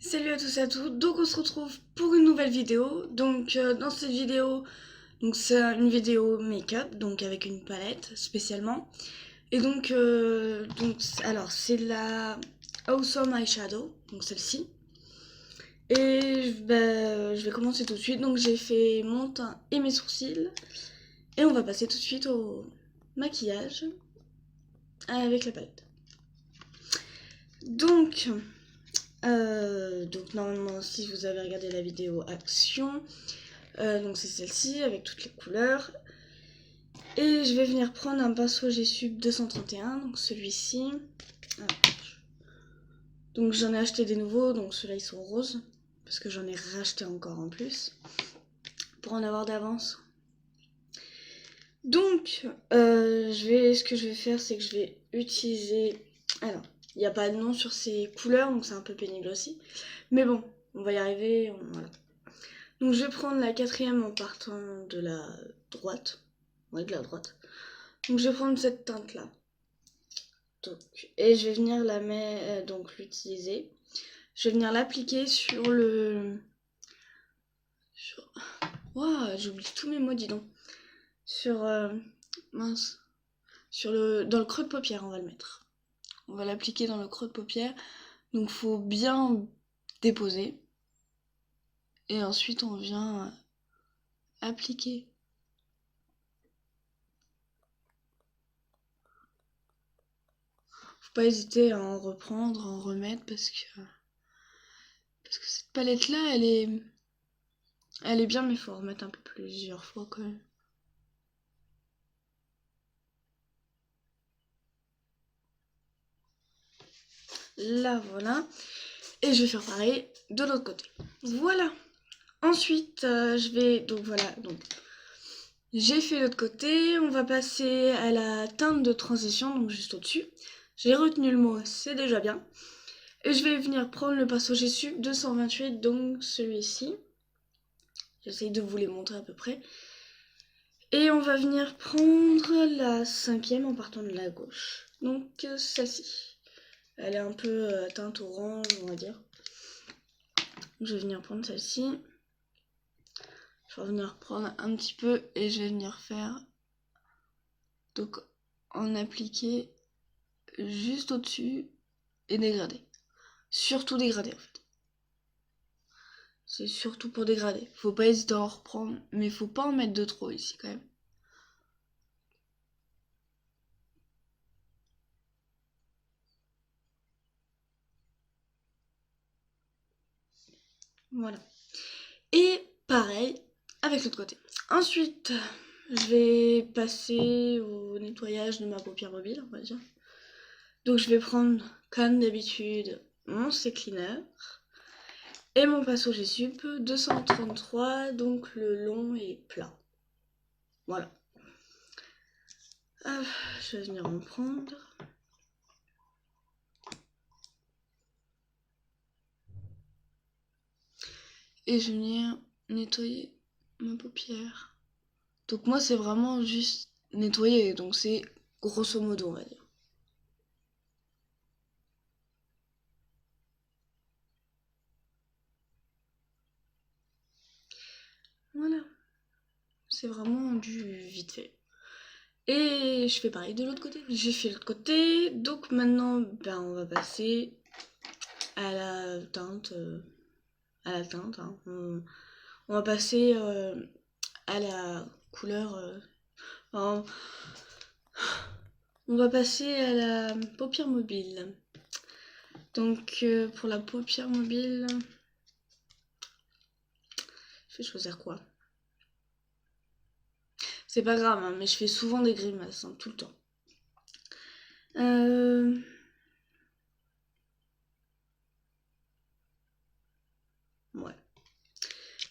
Salut à tous et à toutes, donc on se retrouve pour une nouvelle vidéo. Dans cette vidéo, c'est une vidéo make-up, donc avec une palette spécialement. Et alors c'est la Awesome Eyeshadow, donc celle-ci. Et je vais commencer tout de suite. Donc j'ai fait mon teint et mes sourcils. Et on va passer tout de suite au maquillage avec la palette. Donc normalement si vous avez regardé la vidéo action, c'est celle-ci avec toutes les couleurs. Et je vais venir prendre un pinceau G-Sub 231, donc celui-ci. Donc j'en ai acheté des nouveaux, donc ceux-là ils sont roses, parce que j'en ai racheté encore en plus, pour en avoir d'avance. Ce que je vais faire, c'est que je vais utiliser... Alors, il n'y a pas de nom sur ces couleurs, donc c'est un peu pénible aussi. Mais bon, on va y arriver, voilà. Donc je vais prendre la quatrième en partant de la droite. Ouais, de la droite. Donc je vais prendre cette teinte là. Et je vais venir l'utiliser. Je vais venir l'appliquer sur le... Waouh, j'oublie tous mes mots, dis donc. Sur... mince. Dans le creux de paupière, on va le mettre. On va l'appliquer dans le creux de paupière. Donc faut bien déposer. Et ensuite on vient appliquer. Faut pas hésiter à en reprendre, à en remettre parce que cette palette là elle est bien, mais il faut en remettre un peu plusieurs fois quand même. Là voilà. Et je vais faire pareil de l'autre côté. Voilà. Ensuite j'ai fait l'autre côté. On va passer à la teinte de transition, donc juste au dessus. J'ai retenu le mot, c'est déjà bien. Et je vais venir prendre le pinceau G-Sub 228, donc celui-ci. J'essaye de vous les montrer à peu près. Et on va venir prendre la cinquième en partant de la gauche. Donc celle-ci. Elle est un peu teinte orange, on va dire. Je vais venir prendre celle-ci. Je vais venir prendre un petit peu et je vais venir faire... Donc en appliquer juste au-dessus et dégrader. Surtout dégrader en fait. C'est surtout pour dégrader. Faut pas hésiter à en reprendre, mais faut pas en mettre de trop ici quand même. Voilà. Et pareil avec l'autre côté. Ensuite, je vais passer au nettoyage de ma paupière mobile, on va dire. Donc je vais prendre, comme d'habitude, mon C-Cleaner et mon pinceau G-Sup 233, donc le long et plat. Voilà. Je vais venir en prendre. Et je vais venir nettoyer ma paupière. Donc moi c'est vraiment juste nettoyer, donc c'est grosso modo on va dire. Voilà. C'est vraiment du vite fait. Et je fais pareil de l'autre côté. J'ai fait l'autre côté, donc maintenant on va passer à la teinte. Hein. On va passer à la couleur. On va passer à la paupière mobile. Donc pour la paupière mobile, je vais choisir quoi? C'est pas grave, hein, mais je fais souvent des grimaces, hein, tout le temps. Ouais.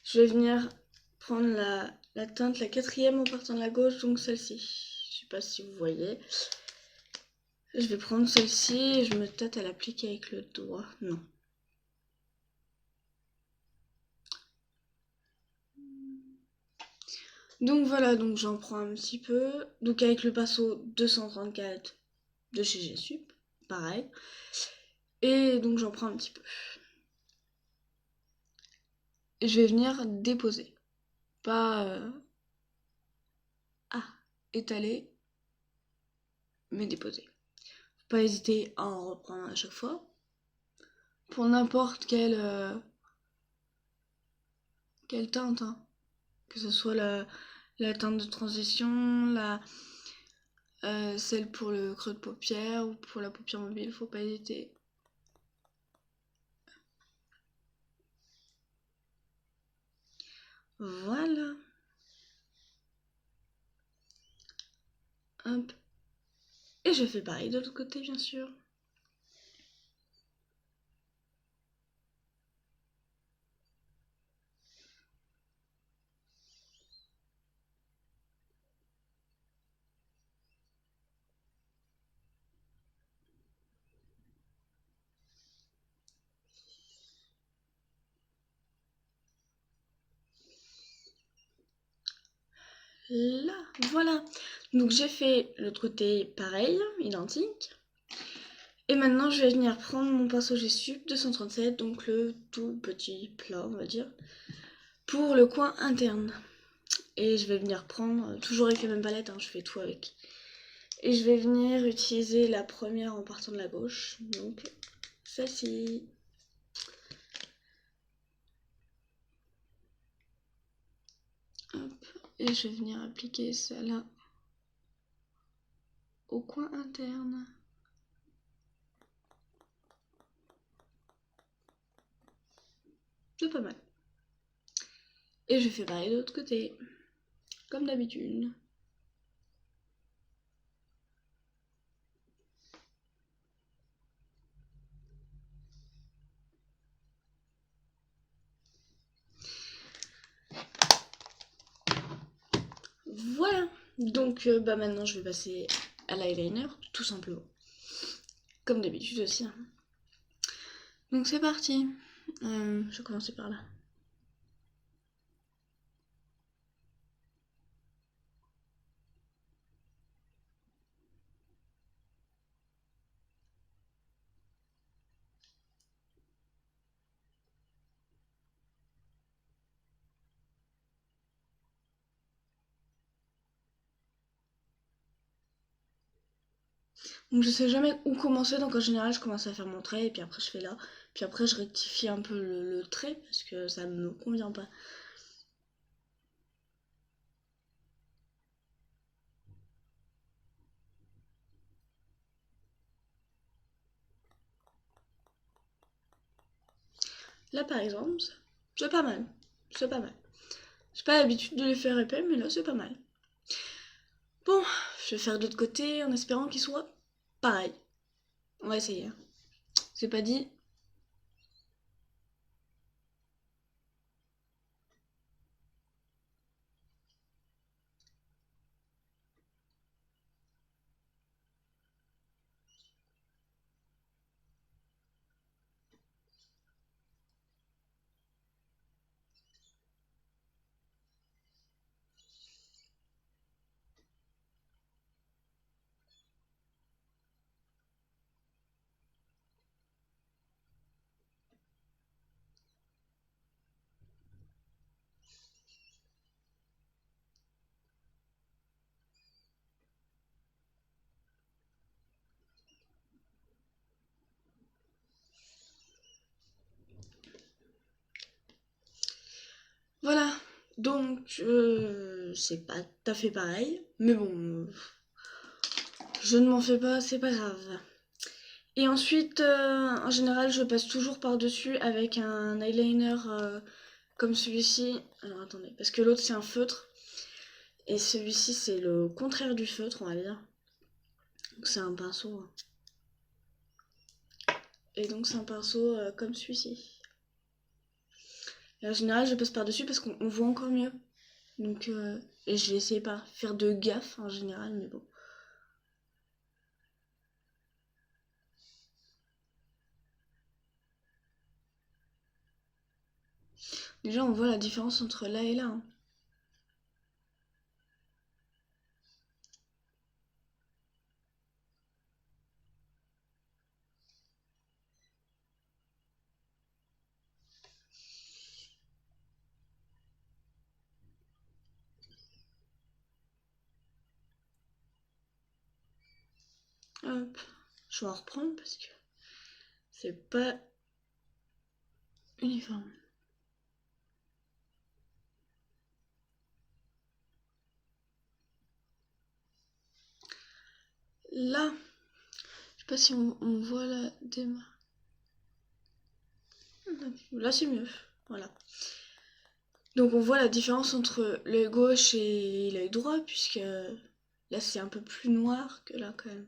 Je vais venir prendre la teinte, la quatrième en partant de la gauche, donc celle-ci. Je sais pas si vous voyez. Je vais prendre celle-ci et je me tâte à l'appliquer avec le doigt. Non. Donc voilà, donc j'en prends un petit peu. Donc avec le pinceau 234 de chez G-Sup, pareil. Et donc j'en prends un petit peu. et je vais venir déposer. Pas étaler, mais déposer. Faut pas hésiter à en reprendre à chaque fois. Pour n'importe quelle teinte, hein. Que ce soit la teinte de transition, celle pour le creux de paupière ou pour la paupière mobile, faut pas hésiter. Voilà. Hop. Et je fais pareil de l'autre côté, bien sûr. Là, voilà. Donc j'ai fait l'autre côté pareil, identique. Et maintenant je vais venir prendre mon pinceau G-Sup 237, donc le tout petit plat, on va dire, pour le coin interne. Et je vais venir prendre, toujours avec la même palette, hein, je fais tout avec. Et je vais venir utiliser la première en partant de la gauche, donc celle-ci. Hop, et je vais venir appliquer celle-là au coin interne. C'est pas mal. Et je fais pareil de l'autre côté, comme d'habitude. Voilà. Donc maintenant je vais passer à l'eyeliner, tout simplement. Comme d'habitude aussi, hein. Donc c'est parti. Je vais commencer par là. Donc je sais jamais où commencer, donc en général je commence à faire mon trait et puis après je fais là. Puis après je rectifie un peu le trait parce que ça me convient pas. Là par exemple, c'est pas mal. C'est pas mal. J'ai pas l'habitude de les faire épais, mais là c'est pas mal. Bon, je vais faire de l'autre côté en espérant qu'il soit pareil. On va essayer, hein. C'est pas dit. Voilà. Donc c'est pas tout à fait pareil. Mais bon, je ne m'en fais pas, c'est pas grave. Et ensuite, en général, je passe toujours par-dessus avec un eyeliner comme celui-ci. Alors attendez, parce que l'autre c'est un feutre. Et celui-ci c'est le contraire du feutre, on va dire. Donc c'est un pinceau. Et donc c'est un pinceau comme celui-ci. Et en général, je passe par-dessus parce qu'on voit encore mieux. Donc, et je vais essayer pas faire de gaffe en général, mais bon. Déjà, on voit la différence entre là et là, hein. Hop, je vais en reprendre parce que c'est pas uniforme. Là, je sais pas si on voit la démarche. Là c'est mieux, voilà. Donc on voit la différence entre l'œil gauche et l'œil droit, puisque là c'est un peu plus noir que là quand même.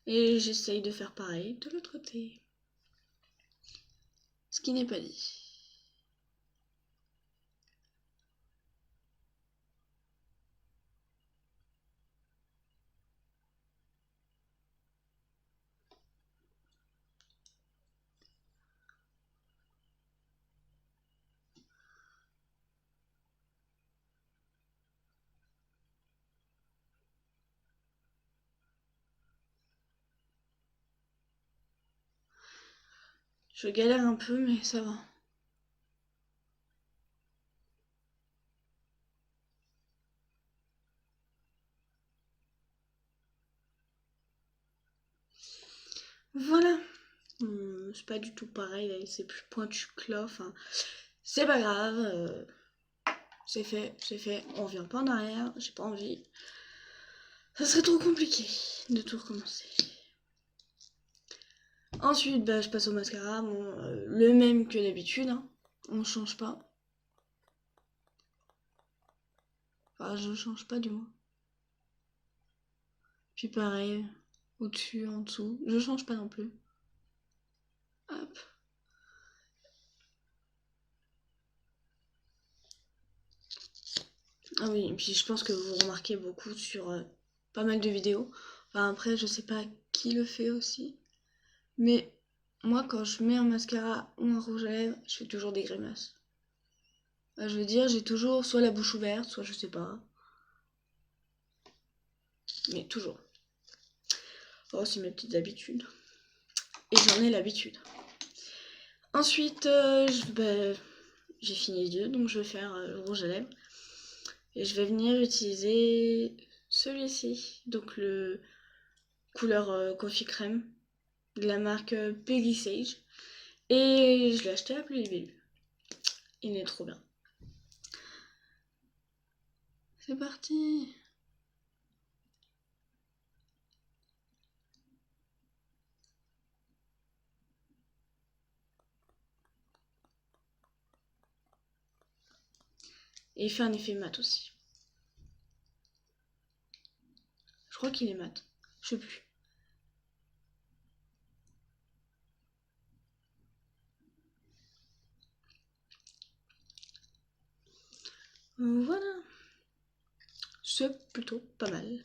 Et j'essaye de faire pareil de l'autre côté. Ce qui n'est pas dit. Je galère un peu, mais ça va. Voilà. C'est pas du tout pareil, c'est plus pointu que là. Enfin, c'est pas grave. C'est fait. On revient pas en arrière. J'ai pas envie. Ça serait trop compliqué de tout recommencer. Ensuite, bah, je passe au mascara. Bon, le même que d'habitude. Hein. On change pas. Enfin, je change pas du moins. Puis pareil, au-dessus, en dessous. Je change pas non plus. Hop. Ah oui, et puis je pense que vous remarquez beaucoup sur pas mal de vidéos. Enfin, après, je sais pas qui le fait aussi. Mais moi, quand je mets un mascara ou un rouge à lèvres, je fais toujours des grimaces. Je veux dire, j'ai toujours soit la bouche ouverte, soit je sais pas. Mais toujours. Oh, c'est mes petites habitudes. Et j'en ai l'habitude. Ensuite, j'ai fini les yeux, donc je vais faire le rouge à lèvres. Et je vais venir utiliser celui-ci. Donc le couleur coffee crème de la marque Peggy Sage. Et je l'ai acheté à Plus Libellule. Il est trop bien. C'est parti. Et il fait un effet mat aussi. Je crois qu'il est mat. Je sais plus. Voilà. C'est plutôt pas mal.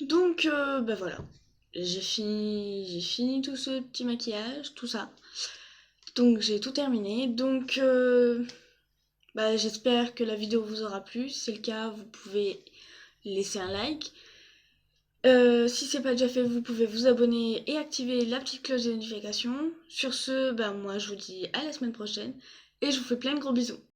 Donc, bah voilà. J'ai fini tout ce petit maquillage, tout ça. Donc j'ai tout terminé. Donc bah, j'espère que la vidéo vous aura plu. Si c'est le cas, vous pouvez laisser un like. Si c'est pas déjà fait, vous pouvez vous abonner et activer la petite cloche de notification. Sur ce, bah moi je vous dis à la semaine prochaine et je vous fais plein de gros bisous.